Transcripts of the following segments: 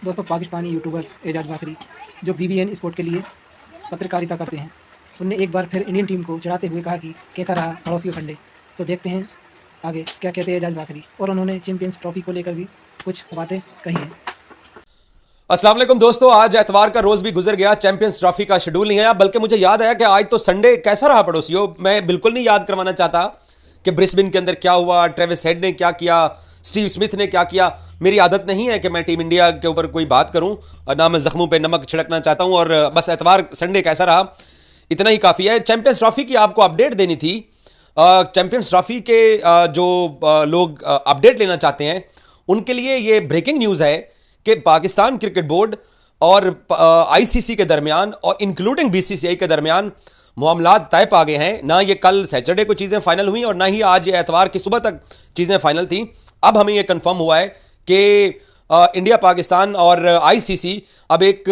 दोस्तों पाकिस्तानी यूट्यूबर एजाज बाकरी जो बीबीएन स्पोर्ट के लिए पत्रकारिता करते हैं, उनने एक बार फिर इंडियन टीम को चिढ़ाते हुए कहा कि कैसा रहा पड़ोसियों संडे। तो देखते हैं आगे क्या कहते हैं एजाज बाकरी, और उन्होंने चैंपियंस ट्रॉफी को लेकर भी कुछ बातें कही हैं। अस्सलाम वालेकुम दोस्तों, आज एतवार का रोज भी गुजर गया, चैंपियंस ट्रॉफी का शेड्यूल नहीं है, बल्कि मुझे याद आया कि आज तो संडे कैसा रहा पड़ोसियों। मैं बिल्कुल नहीं याद करवाना चाहता कि ब्रिस्बेन के अंदर क्या हुआ, ट्रेविस हेड ने क्या किया, स्टीव स्मिथ ने क्या किया। मेरी आदत नहीं है कि मैं टीम इंडिया के ऊपर कोई बात करूं, ना मैं जख्मों पे नमक छिड़कना चाहता हूं। और बस एतवार संडे कैसा रहा इतना ही काफ़ी है। चैंपियंस ट्रॉफी की आपको अपडेट देनी थी। चैंपियंस ट्रॉफी के जो लोग अपडेट लेना चाहते हैं उनके लिए ये ब्रेकिंग न्यूज़ है कि पाकिस्तान क्रिकेट बोर्ड और आईसीसी के दरमियान और इंक्लूडिंग बीसीसीआई के दरमियान मामलात तय पा गए हैं। ना ये कल सैटरडे को चीज़ें फाइनल हुई और ना ही आज ये एतवार की सुबह तक चीज़ें फाइनल थी। अब हमें ये कंफर्म हुआ है कि इंडिया, पाकिस्तान और आईसीसी अब एक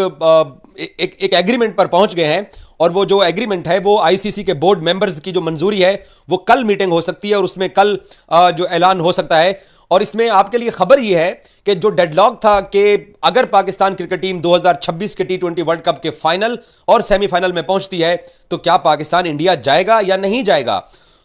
एग्रीमेंट पर पहुंच गए हैं। और वो जो एग्रीमेंट है वो आईसीसी के बोर्ड मेंबर्स की जो मंजूरी है वो कल मीटिंग हो सकती है और उसमें कल जो ऐलान हो सकता है। और इसमें आपके लिए खबर ये है कि जो डेडलॉक था कि अगर पाकिस्तान क्रिकेट टीम 2026 के टी20 वर्ल्ड कप के फाइनल और सेमीफाइनल में पहुंचती है तो क्या पाकिस्तान इंडिया जाएगा या नहीं जाएगा।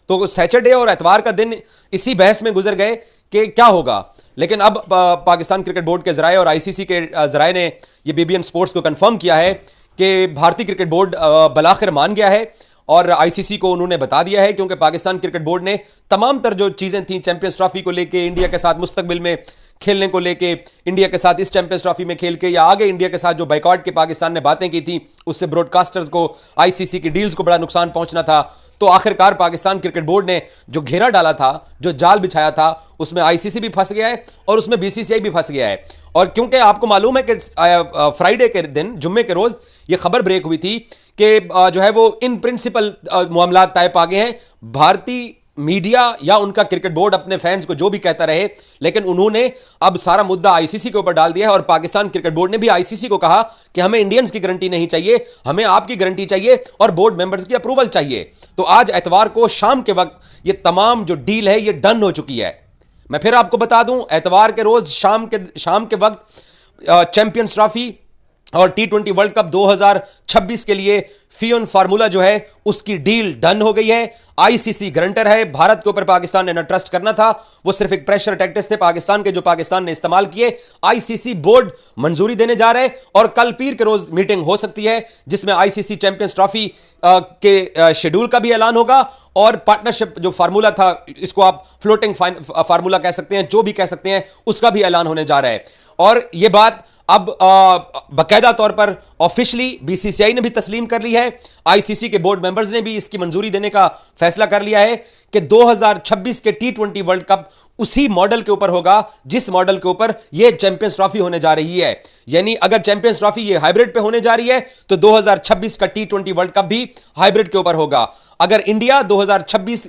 तो सैटरडे और एतवार का दिन इसी बहस में गुजर गए कि क्या होगा। लेकिन अब पाकिस्तान क्रिकेट बोर्ड के जराए और आईसीसी के जराए ने ये बीबीएन स्पोर्ट्स को कंफर्म किया है कि भारतीय क्रिकेट बोर्ड बलाखिर मान गया है और आईसीसी को उन्होंने बता दिया है, क्योंकि पाकिस्तान क्रिकेट बोर्ड ने तमाम तर जो चीज़ें थी चैंपियंस ट्रॉफी को लेके, इंडिया के साथ मुस्तकबिल में खेलने को लेके, इंडिया के साथ इस चैंपियंस ट्रॉफी में खेल के या आगे इंडिया के साथ जो बाइकआउट के पाकिस्तान ने बातें की थी उससे ब्रॉडकास्टर्स को, आईसीसी की डील्स को बड़ा नुकसान पहुंचना था। तो आखिरकार पाकिस्तान क्रिकेट बोर्ड ने जो घेरा डाला था, जो जाल बिछाया था, उसमें आईसीसी भी फंस गया है और उसमें बीसीसीआई भी फंस गया है। और क्योंकि आपको मालूम है कि फ्राइडे के दिन, जुम्मे के रोज ये खबर ब्रेक हुई थी कि जो है वो इन प्रिंसिपल मामला तय पा गए हैं। भारतीय मीडिया या उनका क्रिकेट बोर्ड अपने फैंस को जो भी कहता रहे, लेकिन उन्होंने अब सारा मुद्दा आईसीसी के ऊपर डाल दिया है। और पाकिस्तान क्रिकेट बोर्ड ने भी आईसीसी को कहा कि हमें इंडियंस की गारंटी नहीं चाहिए, हमें आपकी गारंटी चाहिए और बोर्ड मेंबर्स की अप्रूवल चाहिए। तो आज एतवार को शाम के वक्त ये तमाम जो डील है ये डन हो चुकी है। मैं फिर आपको बता दूं, एतवार के रोज शाम के वक्त चैंपियंस ट्रॉफी और टी20 वर्ल्ड कप 2026 के लिए फियोन फार्मूला जो है उसकी डील डन हो गई है। आईसीसी गारंटर है। भारत के ऊपर पाकिस्तान ने न ट्रस्ट करना था, वो सिर्फ एक प्रेशर टैक्टिक्स थे पाकिस्तान के जो पाकिस्तान ने इस्तेमाल किए। आईसीसी बोर्ड मंजूरी देने जा रहे और कल पीर के रोज मीटिंग हो सकती है जिसमें आईसीसी चैंपियंस ट्रॉफी के शेड्यूल का भी ऐलान होगा और पार्टनरशिप जो फार्मूला था, इसको आप फ्लोटिंग फार्मूला कह सकते हैं, जो भी कह सकते हैं, उसका भी ऐलान होने जा रहा है। और यह बात अब बाकायदा तौर पर ऑफिशियली बीसीसीआई ने भी तस्लीम कर ली है। आईसीसी के बोर्ड मेंबर्स ने भी इसकी मंजूरी देने का फैसला कर लिया है कि 2026 के टी20 वर्ल्ड कप उसी मॉडल के ऊपर होगा जिस मॉडल के ऊपर यह चैंपियंस ट्रॉफी होने जा रही है। यानी अगर चैंपियंस ट्रॉफी ये हाइब्रिड पे होने जा रही है तो 2026 का टी20 वर्ल्ड कप भी हाइब्रिड के ऊपर होगा। अगर इंडिया 2025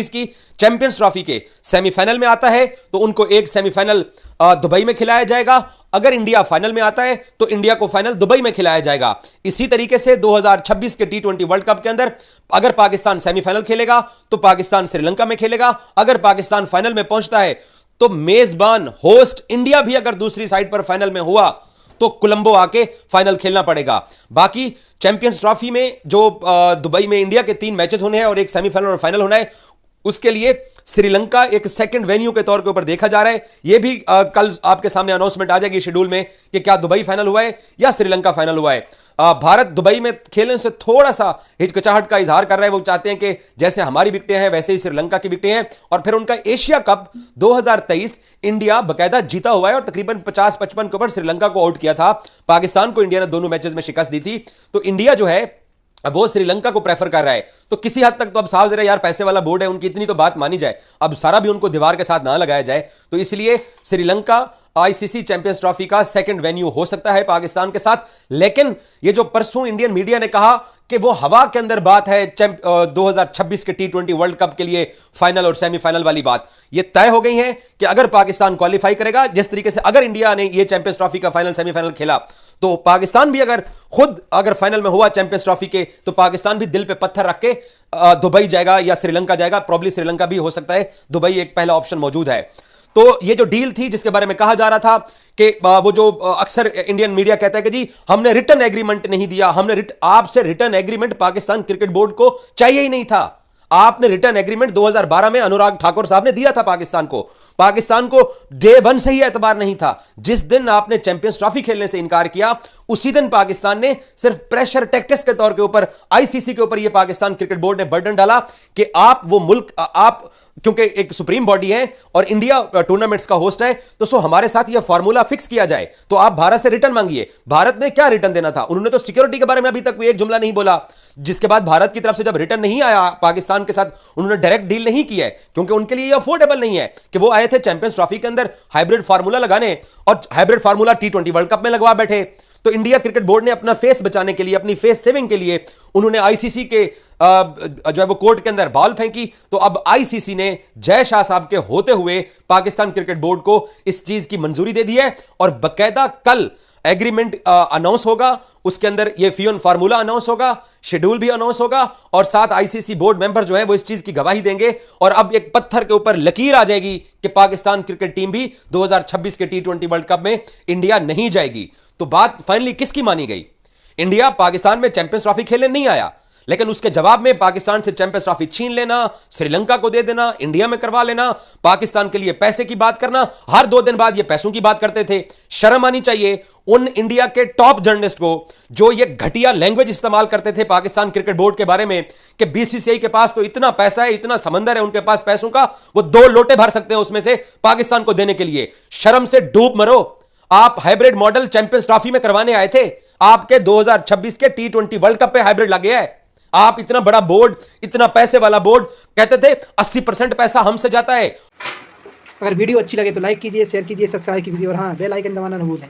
की चैंपियंस ट्रॉफी के सेमीफाइनल में आता है तो उनको एक सेमीफाइनल दुबई में खिलाया जाएगा। अगर इंडिया फाइनल में आता है तो इंडिया को फाइनल दुबई में खिलाया जाएगा। इसी तरीके से 2026 के टी20 वर्ल्ड कप के अंदर अगर पाकिस्तान सेमीफाइनल खेलेगा तो पाकिस्तान श्रीलंका में खेलेगा। अगर पाकिस्तान फाइनल में पहुंचता है तो मेजबान होस्ट इंडिया भी अगर दूसरी साइड पर फाइनल में हुआ तो कोलंबो आके फाइनल खेलना पड़ेगा। बाकी चैंपियंस ट्रॉफी में जो दुबई में इंडिया के 3 मैचेस होने हैं और एक सेमीफाइनल और फाइनल होना है, उसके लिए श्रीलंका एक सेकंड वेन्यू के तौर के ऊपर देखा जा रहा है। यह भी कल आपके सामने अनाउंसमेंट आ जाएगी शेड्यूल में कि क्या दुबई फाइनल हुआ है या श्रीलंका फाइनल हुआ है। भारत दुबई में खेलने से थोड़ा सा हिचकिचाहट का इजहार कर रहा है। वो चाहते हैं कि जैसे हमारी विकेटें हैं वैसे ही श्रीलंका की विकेटें हैं। और फिर उनका एशिया कप 2023 इंडिया बकायदा जीता हुआ है और तकरीबन 50-55 के ऊपर श्रीलंका को आउट किया था। पाकिस्तान को इंडिया ने दोनों मैचेस में शिकस्त दी थी। तो इंडिया जो है अब वो श्रीलंका को प्रेफर कर रहा है। तो किसी हद तक तो अब साफ जरा यार पैसे वाला बोर्ड है, उनकी इतनी तो बात मानी जाए, अब सारा भी उनको दीवार के साथ ना लगाया जाए। तो इसलिए श्रीलंका आईसीसी चैंपियंस ट्रॉफी का सेकंड वेन्यू हो सकता है पाकिस्तान के साथ। लेकिन ये जो परसों इंडियन मीडिया ने कहा कि वो हवा के अंदर बात है 2026 के टी20 वर्ल्ड कप के लिए फाइनल और सेमीफाइनल वाली बात, ये तय हो गई है कि अगर पाकिस्तान क्वालिफाई करेगा, जिस तरीके से अगर इंडिया ने ये चैंपियंस ट्रॉफी का फाइनल सेमीफाइनल खेला तो पाकिस्तान भी अगर फाइनल में हुआ चैंपियंस ट्रॉफी के तो पाकिस्तान भी दिल पे पत्थर रख के दुबई जाएगा या श्रीलंका जाएगा। प्रॉब्ली श्रीलंका भी हो सकता है, दुबई एक पहला ऑप्शन मौजूद है। तो ये जो डील थी जिसके बारे में कहा जा रहा था कि वो जो अक्सर इंडियन मीडिया कहता है कि जी हमने रिटर्न एग्रीमेंट नहीं दिया, आपसे return agreement Pakistan cricket board को चाहिए ही नहीं था। आपने रिटर्न एग्रीमेंट 2012 में अनुराग ठाकुर साहब ने दिया था पाकिस्तान को डे वन से ही एतबार नहीं था। जिस दिन आपने चैंपियंस ट्रॉफी खेलने से इनकार किया उसी दिन पाकिस्तान ने सिर्फ प्रेशर टैक्टिक्स के तौर के ऊपर आईसीसी के ऊपर यह पाकिस्तान क्रिकेट बोर्ड ने बर्डन डाला कि आप वो मुल्क, आप क्योंकि एक सुप्रीम बॉडी है और इंडिया टूर्नामेंट्स का होस्ट है, तो सो हमारे साथ यह फॉर्मूला फिक्स किया जाए, तो आप भारत से रिटर्न मांगिए। भारत ने क्या रिटर्न देना था? उन्होंने तो सिक्योरिटी के बारे में अभी तक कोई एक जुमला नहीं बोला। जिसके बाद भारत की तरफ से जब रिटर्न नहीं आया पाकिस्तान के साथ, उन्होंने डायरेक्ट डील नहीं की है क्योंकि उनके लिए यह अफोर्डेबल नहीं है कि वो आए थे चैंपियंस ट्रॉफी के अंदर हाइब्रिड फार्मूला लगाने और hybrid formula T20 world cup में लगवा बैठे। तो इंडिया क्रिकेट बोर्ड ने अपना फेस बचाने के लिए, अपनी फेस सेविंग के लिए उन्होंने आईसीसी के जो है वो कोर्ट के अंदर बॉल फेंकी। तो अब आईसीसी ने जय शाह साहब के होते हुए पाकिस्तान क्रिकेट बोर्ड को इस चीज की मंजूरी दे दी है और बकायदा कल एग्रीमेंट अनाउंस होगा, उसके अंदर ये फियोन फार्मूला अनाउंस होगा, शेड्यूल भी अनाउंस होगा और साथ आईसीसी बोर्ड मेंबर जो है वो इस चीज की गवाही देंगे और अब एक पत्थर के ऊपर लकीर आ जाएगी कि पाकिस्तान क्रिकेट टीम भी 2026 के T20 वर्ल्ड कप में इंडिया नहीं जाएगी। तो बात फाइनली किसकी मानी गई? इंडिया पाकिस्तान में चैंपियंस ट्रॉफी खेलने नहीं आया, लेकिन उसके जवाब में पाकिस्तान से चैंपियंस ट्रॉफी छीन लेना, श्रीलंका को दे देना, इंडिया में करवा लेना, पाकिस्तान के लिए पैसे की बात करना, हर 2 दिन बाद ये पैसों की बात करते थे। शर्म आनी चाहिए उन इंडिया के टॉप जर्नलिस्ट को जो ये घटिया लैंग्वेज इस्तेमाल करते थे पाकिस्तान क्रिकेट बोर्ड के बारे में कि बीसीसीआई के पास तो इतना पैसा है, इतना समंदर है उनके पास पैसों का, वो 2 लोटे भर सकते हैं उसमें से पाकिस्तान को देने के लिए। शर्म से डूब मरो। आप हाइब्रिड मॉडल चैंपियंस ट्रॉफी में करवाने आए थे, आपके 2026 के T20 वर्ल्ड कप पे हाइब्रिड लग गया है। आप इतना बड़ा बोर्ड, इतना पैसे वाला बोर्ड, कहते थे 80% पैसा हमसे जाता है। अगर वीडियो अच्छी लगे तो लाइक कीजिए, शेयर कीजिए, सब्सक्राइब कीजिए और हाँ बेल आइकन दबाना न भूलें।